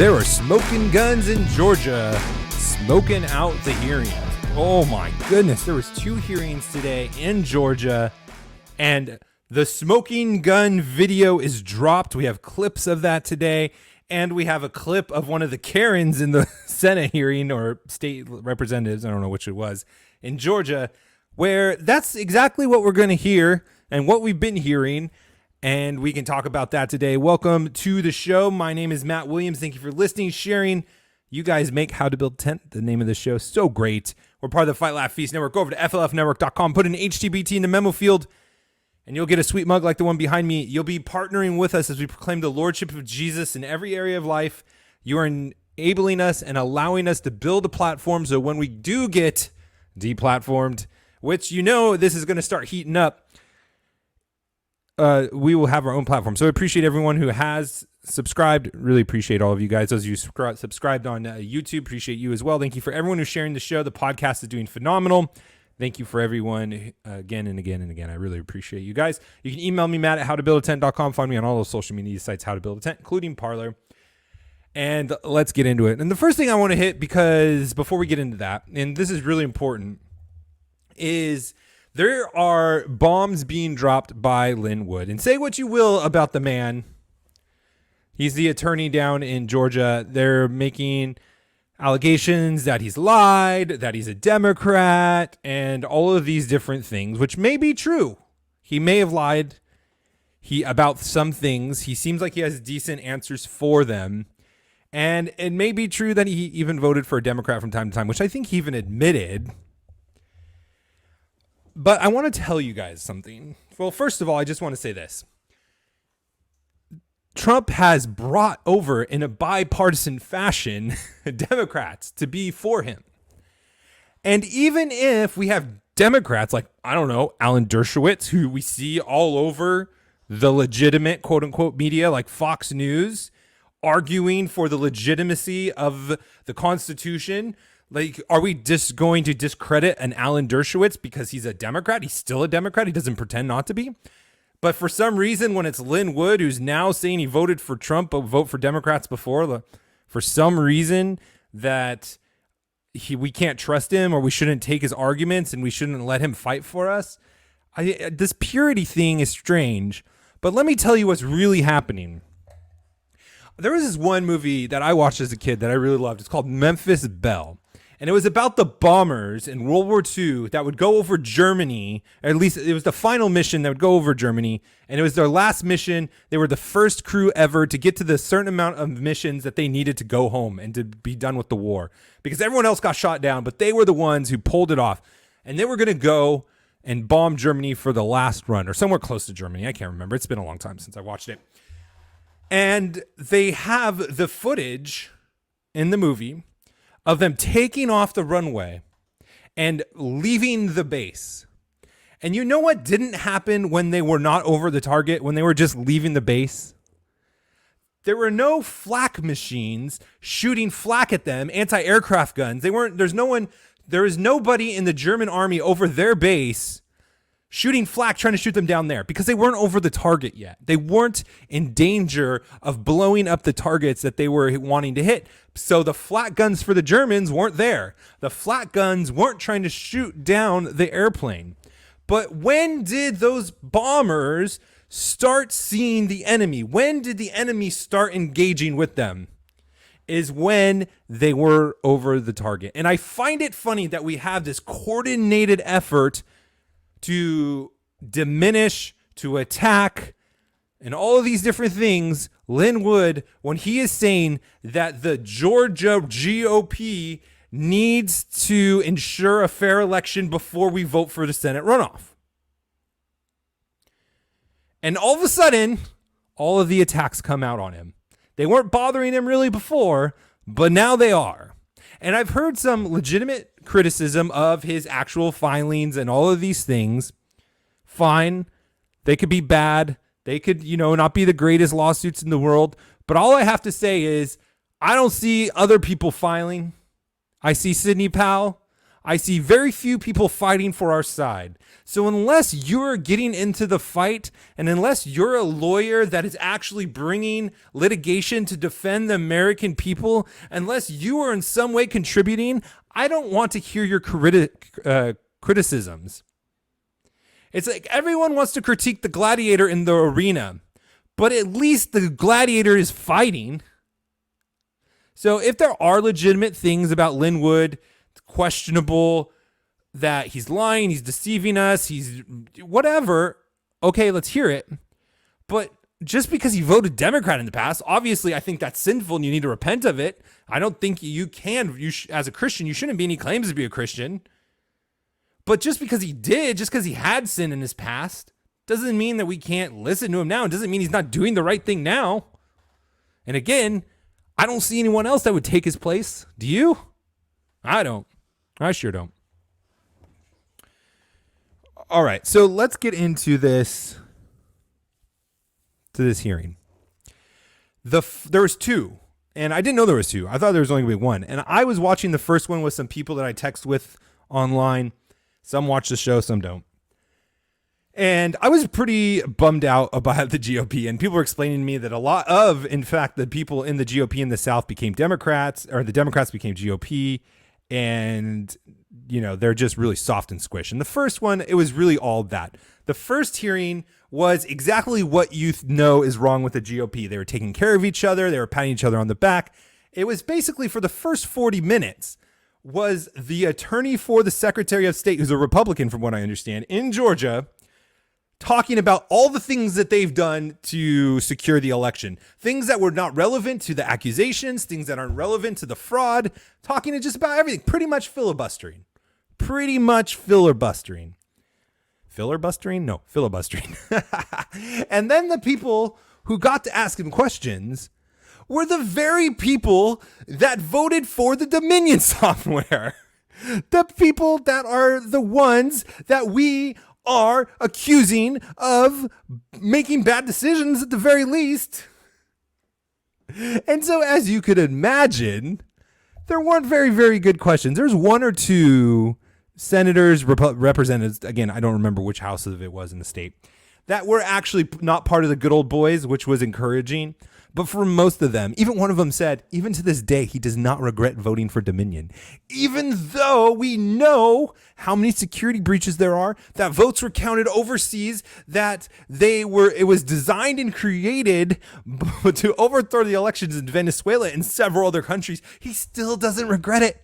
There were smoking guns in Georgia, smoking out the hearings. Oh my goodness, there was 2 hearings today in Georgia, and the smoking gun video is dropped. We have clips of that today, and we have a clip of one of the Karens in the Senate hearing, or state representatives, I don't know which it was, in Georgia, where that's exactly what we're going to hear and what we've been hearing. And we can talk about that today. Welcome to the show. My name is Matt Williams. Thank you for listening, sharing. You guys make How to Build Tent the name of the show so great. We're part of the Fight Laugh Feast Network. Go over to flfnetwork.com, put an HTBT in the memo field, and you'll get a sweet mug like the one behind me. You'll be partnering with us as we proclaim the Lordship of Jesus in every area of life. You are enabling us and allowing us to build a platform so when we do get deplatformed, which you know this is going to start heating up, we will have our own platform. So I appreciate everyone who has subscribed. Really appreciate all of you guys. Those of you subscribed on YouTube, appreciate you as well. Thank you for everyone who's sharing the show. The podcast is doing phenomenal. Thank you for everyone again and again and again. I really appreciate you guys. You can email me, Matt, at howtobuildatent.com. Find me on all those social media sites, How to Build a Tent, including Parler. And let's get into it. And the first thing I want to hit, because before we get into that, and this is really important, is there are bombs being dropped by Lin Wood. And say what you will about the man. He's the attorney down in Georgia. They're making allegations that he's lied, that he's a Democrat, and all of these different things, which may be true. He may have lied about some things. He seems like he has decent answers for them. And it may be true that he even voted for a Democrat from time to time, which I think he even admitted. But I want to tell you guys something. Well, first of all, I just want to say this. Trump has brought over in a bipartisan fashion Democrats to be for him. And even if we have Democrats like, I don't know, Alan Dershowitz, who we see all over the legitimate quote unquote media like Fox News, arguing for the legitimacy of the Constitution. Like, are we just going to discredit an Alan Dershowitz because he's a Democrat? He's still a Democrat. He doesn't pretend not to be. But for some reason, when it's Lin Wood, who's now saying he voted for Trump, but vote for Democrats before, for some reason that we can't trust him or we shouldn't take his arguments and we shouldn't let him fight for us. This purity thing is strange. But let me tell you what's really happening. There was this one movie that I watched as a kid that I really loved. It's called Memphis Belle. And it was about the bombers in World War II that would go over Germany, or at least it was the final mission that would go over Germany. And it was their last mission. They were the first crew ever to get to the certain amount of missions that they needed to go home and to be done with the war. Because everyone else got shot down, but they were the ones who pulled it off. And they were going to go and bomb Germany for the last run, or somewhere close to Germany. I can't remember. It's been a long time since I watched it. And they have the footage in the movie of them taking off the runway and leaving the base. And you know what didn't happen when they were not over the target, when they were just leaving the base? There were no flak machines shooting flak at them, anti-aircraft guns. There is nobody in the German army over their base shooting flak, trying to shoot them down there because they weren't over the target yet. They weren't in danger of blowing up the targets that they were wanting to hit. So the flak guns for the Germans weren't there. The flak guns weren't trying to shoot down the airplane. But when did those bombers start seeing the enemy? When did the enemy start engaging with them? Is when they were over the target. And I find it funny that we have this coordinated effort to diminish, to attack, and all of these different things. Lin Wood, when he is saying that the Georgia GOP needs to ensure a fair election before we vote for the Senate runoff. And all of a sudden, all of the attacks come out on him. They weren't bothering him really before, but now they are. And I've heard some legitimate criticism of his actual filings and all of these things. Fine. They could be bad. They could, not be the greatest lawsuits in the world. But all I have to say is I don't see other people filing. I see Sidney Powell. I see very few people fighting for our side. So unless you're getting into the fight and unless you're a lawyer that is actually bringing litigation to defend the American people, unless you are in some way contributing, I don't want to hear your criticisms. It's like everyone wants to critique the gladiator in the arena, but at least the gladiator is fighting. So if there are legitimate things about Linwood, questionable, that he's lying, he's deceiving us, he's whatever, okay, let's hear it. But just because he voted Democrat in the past, obviously I think that's sinful and you need to repent of it. I don't think you can, as a Christian, you shouldn't be any claims to be a Christian. But just because he did, just because he had sin in his past, doesn't mean that we can't listen to him now. It doesn't mean he's not doing the right thing now. And again, I don't see anyone else that would take his place. Do you? I don't. I sure don't. All right, so let's get into this hearing. There was two, and I didn't know there was two. I thought there was only going to be one. And I was watching the first one with some people that I text with online. Some watch the show, some don't. And I was pretty bummed out about the GOP. And people were explaining to me that a lot of, in fact, the people in the GOP in the South became Democrats, or the Democrats became GOP. And, you know, they're just really soft and squish. And the first one, it was really all that. The first hearing was exactly what you know is wrong with the GOP. They were taking care of each other. They were patting each other on the back. It was basically for the first 40 minutes was the attorney for the Secretary of State, who's a Republican from what I understand, in Georgia, talking about all the things that they've done to secure the election. Things that were not relevant to the accusations, things that aren't relevant to the fraud, talking to just about everything. Pretty much filibustering. Filibustering? No, filibustering. And then the people who got to ask him questions were the very people that voted for the Dominion software. The people that are the ones that we are accusing of making bad decisions at the very least. And so, as you could imagine, there weren't very, very good questions. There's one or two senators, representatives, again, I don't remember which house of it was in the state, that were actually not part of the good old boys, which was encouraging. But for most of them, even one of them said, even to this day, he does not regret voting for Dominion. Even though we know how many security breaches there are, that votes were counted overseas, that it was designed and created to overthrow the elections in Venezuela and several other countries. He still doesn't regret it.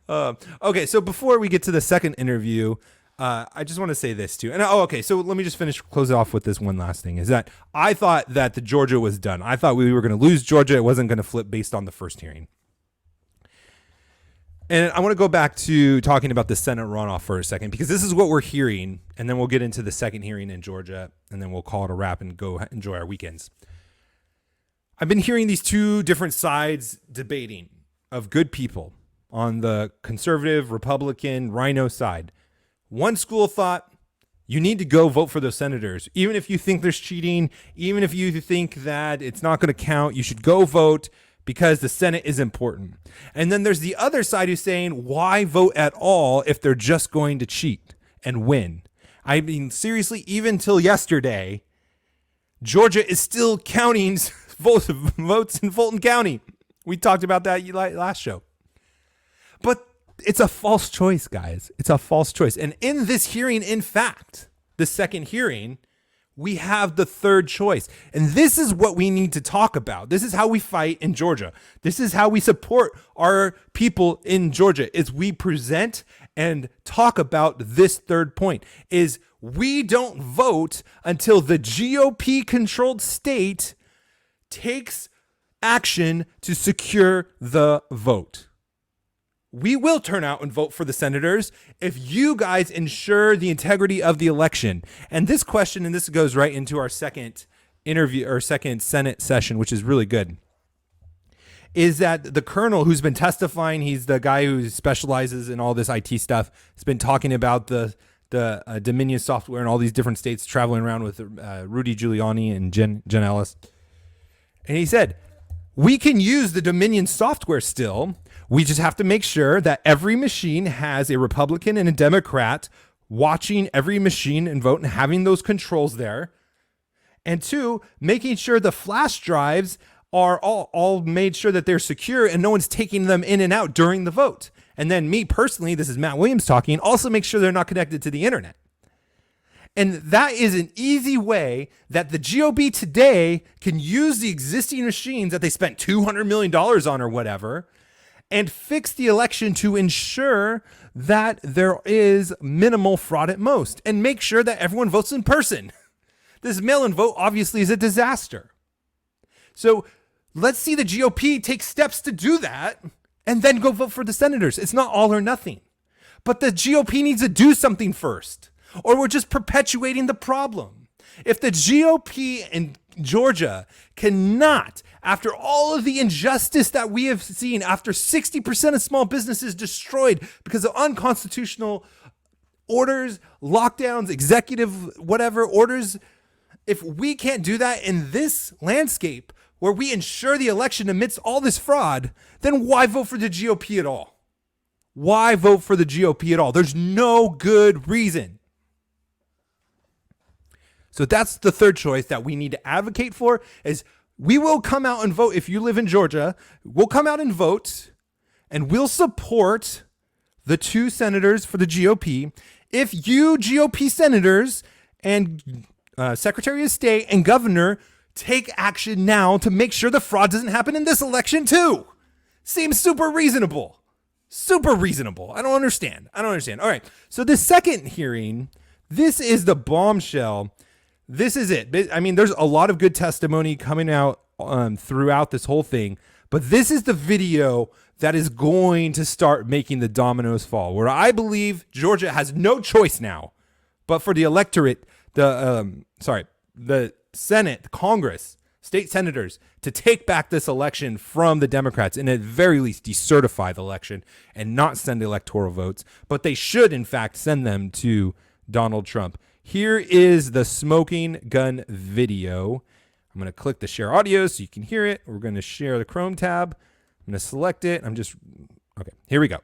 Okay, so before we get to the second interview, I just want to say this too. And okay, so let me just close it off with this one last thing, is that I thought that the Georgia was done. I thought we were going to lose Georgia. It wasn't going to flip based on the first hearing. And I want to go back to talking about the Senate runoff for a second, because this is what we're hearing. And then we'll get into the second hearing in Georgia, and then we'll call it a wrap and go enjoy our weekends. I've been hearing these two different sides debating of good people on the conservative, Republican, Rhino side. One school of thought, you need to go vote for those senators. Even if you think there's cheating, even if you think that it's not going to count, you should go vote because the Senate is important. And then there's the other side who's saying, why vote at all if they're just going to cheat and win? I mean, seriously, even till yesterday, Georgia is still counting votes in Fulton County. We talked about that last show. But it's a false choice, guys. It's a false choice. And in this hearing, in fact, the second hearing, we have the third choice. And this is what we need to talk about. This is how we fight in Georgia. This is how we support our people in Georgia, is we present and talk about this third point, is we don't vote until the GOP-controlled state takes action to secure the vote. We will turn out and vote for the senators if you guys ensure the integrity of the election. And this question, and this goes right into our second interview or second Senate session, which is really good, is that the colonel who's been testifying, he's the guy who specializes in all this IT stuff, has been talking about the Dominion software in all these different states, traveling around with Rudy Giuliani and Jen Ellis. And he said, we can use the Dominion software still. We just have to make sure that every machine has a Republican and a Democrat watching every machine and vote and having those controls there. And 2, making sure the flash drives are all made sure that they're secure and no one's taking them in and out during the vote. And then me personally, this is Matt Williams talking, also make sure they're not connected to the internet. And that is an easy way that the GOP today can use the existing machines that they spent $200 million on or whatever and fix the election to ensure that there is minimal fraud at most and make sure that everyone votes in person. This mail-in vote obviously is a disaster. So let's see the GOP take steps to do that and then go vote for the senators. It's not all or nothing. But the GOP needs to do something first, or we're just perpetuating the problem. If the GOP in Georgia cannot, after all of the injustice that we have seen, after 60% of small businesses destroyed because of unconstitutional orders, lockdowns, executive whatever orders, if we can't do that in this landscape where we ensure the election amidst all this fraud, then why vote for the GOP at all? Why vote for the GOP at all? There's no good reason. So that's the third choice that we need to advocate for is we will come out and vote. If you live in Georgia, we'll come out and vote and we'll support the 2 senators for the GOP. If you GOP senators and Secretary of State and governor take action now to make sure the fraud doesn't happen in this election too. Seems super reasonable. Super reasonable. I don't understand. All right. So the second hearing, this is the bombshell. This is it. I mean, there's a lot of good testimony coming out throughout this whole thing, but this is the video that is going to start making the dominoes fall, where I believe Georgia has no choice now, but for the electorate, the Senate, the Congress, state senators to take back this election from the Democrats and at very least decertify the election and not send electoral votes, but they should in fact send them to Donald Trump. Here is the smoking gun video. I'm going to click the share audio so you can hear it. We're going to share the Chrome tab. I'm going to select it. Okay, here we go.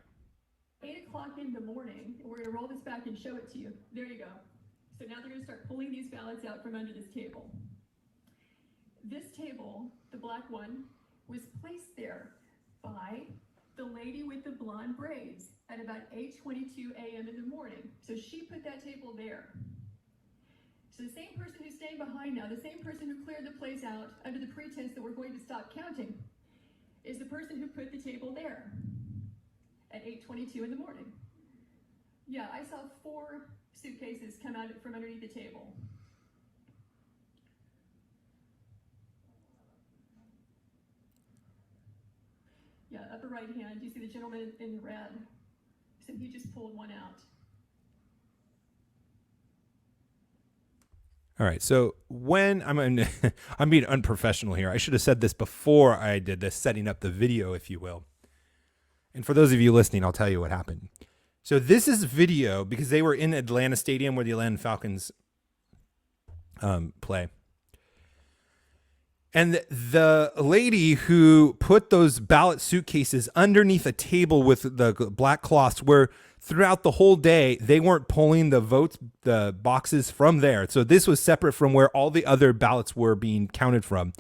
8 o'clock in the morning, and we're going to roll this back and show it to you. There you go. So now they're going to start pulling these ballots out from under this table. This table, the black one, was placed there by the lady with the blonde braids at about 8:22 a.m. in the morning. So she put that table there. So the same person who's staying behind now, the same person who cleared the place out under the pretense that we're going to stop counting, is the person who put the table there at 8:22 in the morning. Yeah, I saw 4 suitcases come out from underneath the table. Yeah, upper right hand, you see the gentleman in red. So he just pulled one out. All right, so when I'm being unprofessional here. I should have said this before I did this, setting up the video, if you will. And for those of you listening, I'll tell you what happened. So this is video because they were in Atlanta Stadium where the Atlanta Falcons play. And the lady who put those ballot suitcases underneath a table with the black cloths where throughout the whole day, they weren't pulling the boxes from there. So this was separate from where all the other ballots were being counted from.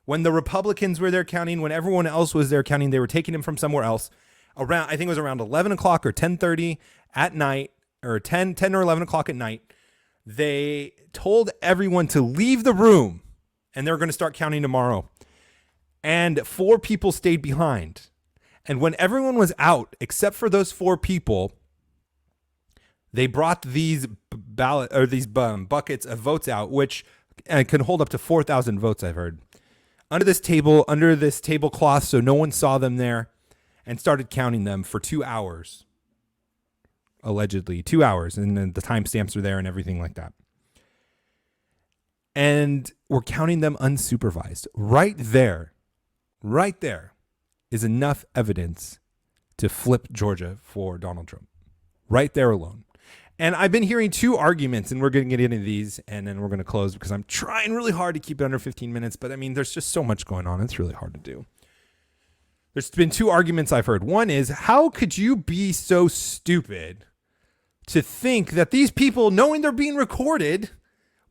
When the Republicans were there counting, when everyone else was there counting, they were taking them from somewhere else. I think it was around 11 o'clock or 10:30 at night, or 10 or 11 o'clock at night. They told everyone to leave the room and they were going to start counting tomorrow. And 4 people stayed behind. And when everyone was out, except for those 4 people, they brought these buckets of votes out, which can hold up to 4,000 votes, I've heard, under this tablecloth, so no one saw them there, and started counting them for 2 hours, allegedly 2 hours, and then the timestamps are there and everything like that. And we're counting them unsupervised. Right there is enough evidence to flip Georgia for Donald Trump. Right there alone. And I've been hearing 2 arguments, and we're going to get into these, and then we're going to close because I'm trying really hard to keep it under 15 minutes. But I mean, there's just so much going on. It's really hard to do. There's been two arguments I've heard. One is, how could you be so stupid to think that these people, knowing they're being recorded,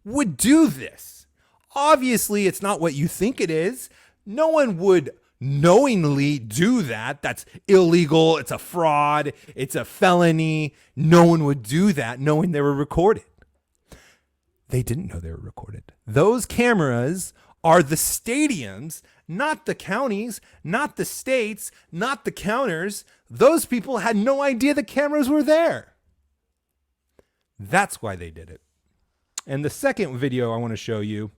would do this? Obviously, it's not what you think it is. No one would knowingly do that. That's illegal. It's a fraud. It's a felony. No one would do that knowing they were recorded. They didn't know they were recorded. Those cameras are the stadiums, not the counties, not the states, not the counters. Those people had no idea the cameras were there. That's why they did it. And the second video I want to show you,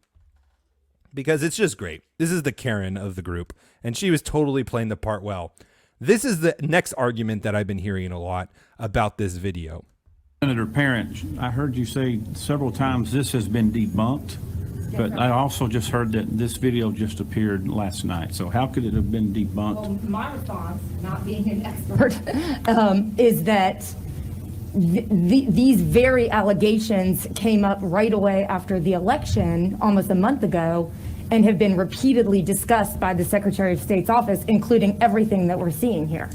because it's just great. This is the Karen of the group, and she was totally playing the part well. This is the next argument that I've been hearing a lot about this video. Senator Parent, I heard you say several times this has been debunked, but I also just heard that this video just appeared last night. So how could it have been debunked? Well, my response, not being an expert, is that these very allegations came up right away after the election, almost a month ago, and have been repeatedly discussed by the Secretary of State's office, including everything that we're seeing here.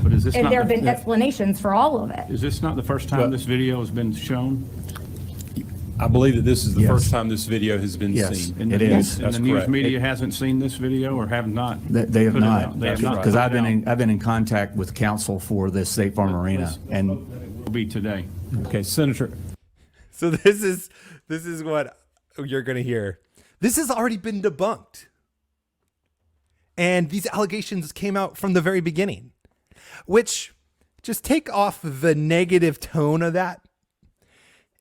But is this And not there have the- been explanations for all of it. Is this not the first time this video has been shown? I believe that this is the Yes. first time this video has been Yes. seen. And It the is. news- And That's the news correct. media hasn't seen this video or have not? They have put it not, out? They have That's not right. because put I've it out. been in contact with counsel for the State Farm Arena, and Will be today. Okay, Senator, So this is what you're going to hear. This has already been debunked. And these allegations came out from the very beginning, which, just take off the negative tone of that.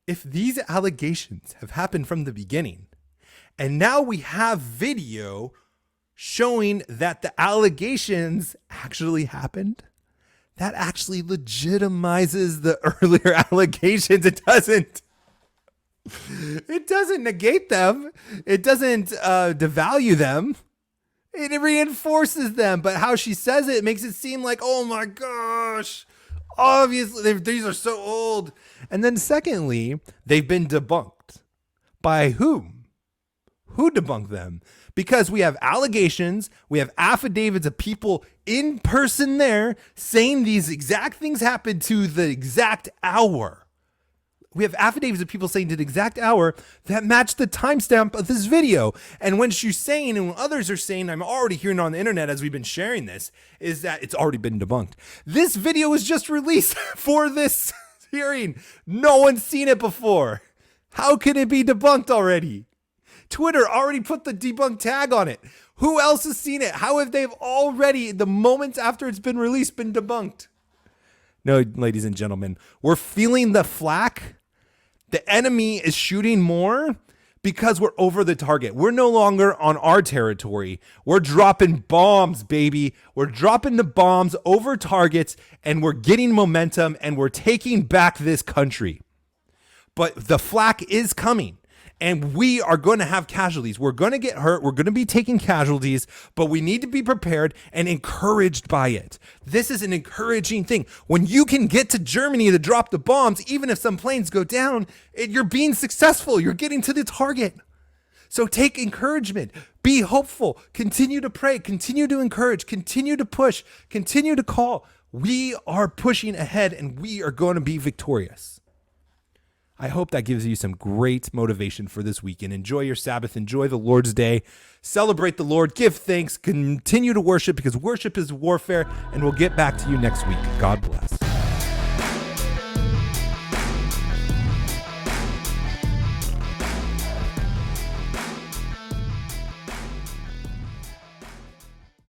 If these allegations have happened from the beginning, and now we have video showing that the allegations actually happened, that actually legitimizes the earlier allegations. It doesn't negate them. It doesn't devalue them. It reinforces them. But how she says it makes it seem like, oh my gosh, obviously these are so old. And then secondly, they've been debunked. By whom? Who debunked them? Because we have allegations, we have affidavits of people in person there saying these exact things happened to the exact hour. We have affidavits of people saying to the exact hour that match the timestamp of this video. And when she's saying, and when others are saying, I'm already hearing on the internet as we've been sharing this, is that it's already been debunked. This video was just released for this hearing. No one's seen it before. How can it be debunked already? Twitter already put the debunk tag on it. Who else has seen it? How have they already, the moments after it's been released, been debunked? No, ladies and gentlemen, we're feeling the flack. The enemy is shooting more because we're over the target. We're no longer on our territory. We're dropping bombs, baby. We're dropping the bombs over targets, and we're getting momentum, and we're taking back this country. But the flack is coming, and we are going to have casualties. We're going to get hurt. We're going to be taking casualties, but we need to be prepared and encouraged by it. This is an encouraging thing. When you can get to Germany to drop the bombs, even if some planes go down, you're being successful. You're getting to the target. So take encouragement. Be hopeful. Continue to pray. Continue to encourage. Continue to push. Continue to call. We are pushing ahead, and we are going to be victorious. I hope that gives you some great motivation for this weekend. Enjoy your Sabbath. Enjoy the Lord's Day. Celebrate the Lord. Give thanks. Continue to worship, because worship is warfare. And we'll get back to you next week. God bless.